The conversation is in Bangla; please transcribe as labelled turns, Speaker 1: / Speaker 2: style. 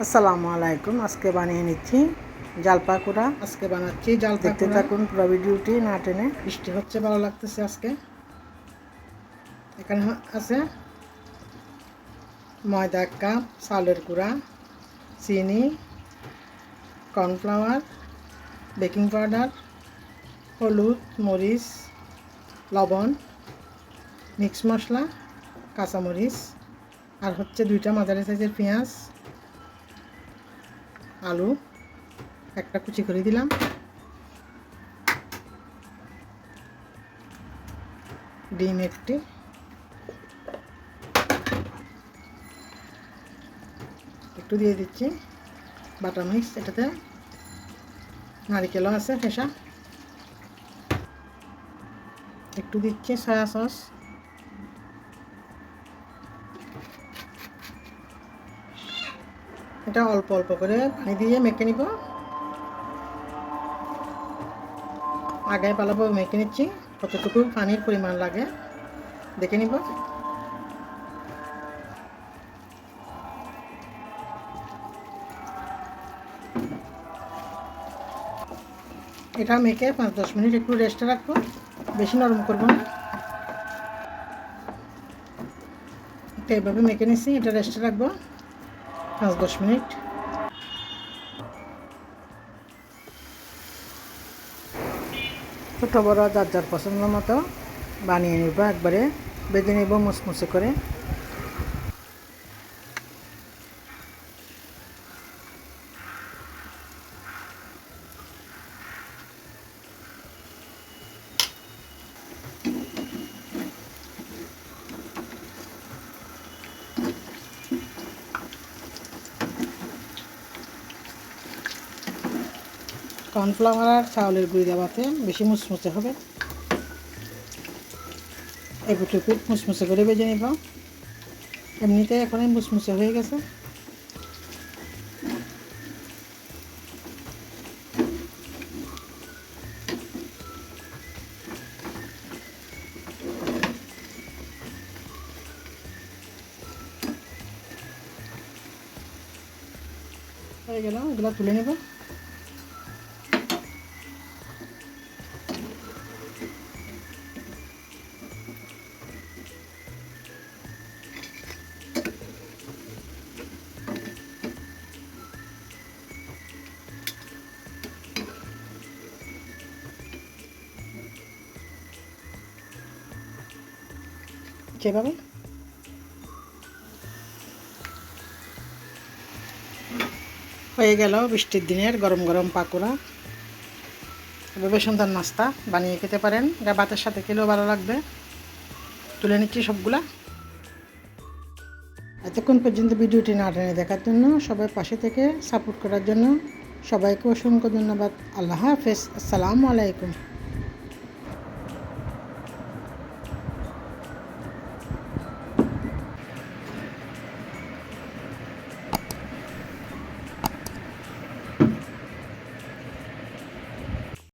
Speaker 1: আসসালামু আলাইকুম। আজকে বানিয়ে নিচ্ছি জাল পাকুড়া।
Speaker 2: আজকে বানাচ্ছি জাল
Speaker 1: দেখতে
Speaker 2: পাকুড়া।
Speaker 1: থাকুন পুরো ভিডিওটি না টেনে।
Speaker 2: বৃষ্টি হচ্ছে, ভালো লাগতেছে আজকে। এখানে আছে ময়দা 1 কাপ, চাউলের গুঁড়া, চিনি, কর্নফ্লাওয়ার, বেকিং পাউডার, হলুদ, মরিচ, লবণ, মিক্স মশলা, কাঁচামরিচ, আর হচ্ছে 2টা মাঝারি সাইজের পেঁয়াজ, আলু একটা কুচি করে দিলাম, ডিম একটি, একটু দিয়ে দিচ্ছি বাটার মিক্স। এটাতে নারিকেলও আছে ফেসা, একটু দিচ্ছি সয়া সস, এটা অল্প অল্প করে পানি দিয়ে মেখে নিব। আগে ভালোভাবে মেখে নিচ্ছি, কতটুকু পানির পরিমাণ লাগে দেখে নিব। এটা মেখে 5-10 মিনিট একটু রেস্টে রাখবো, বেশি নরম করবো না। এটা এভাবে মেখে নিচ্ছি, এটা রেস্টে রাখবো 5-10 মিনিট।
Speaker 1: ছোটো বড় যার যার পছন্দ মতো বানিয়ে নিব, একবারে বেঁধে নেব মুসমুসে করে।
Speaker 2: কর্নফ্লাওয়ার আর চাউলের গুঁড়ি দেওয়াতে বেশি মুচমুচে হবে। এগুলো মুচমুচে করে ভেজে নিব। এমনিতে এখন মুচমুচে হয়ে গেছে। হয়ে গেল, এগুলো তুলে নেব। যেভাবে হয়ে গেল বৃষ্টির দিনের গরম গরম পাকোড়া। এভাবে সুন্দর নাস্তা বানিয়ে খেতে পারেন, এটা ভাতের সাথে খেলেও ভালো লাগবে। তুলে নিচ্ছি সবগুলা। এতক্ষণ পর্যন্ত ভিডিওটি না টেনে দেখার জন্য, সবাই পাশে থেকে সাপোর্ট করার জন্য সবাইকে অসংখ্য ধন্যবাদ। আল্লাহ হাফেজ। আসসালামু আলাইকুম।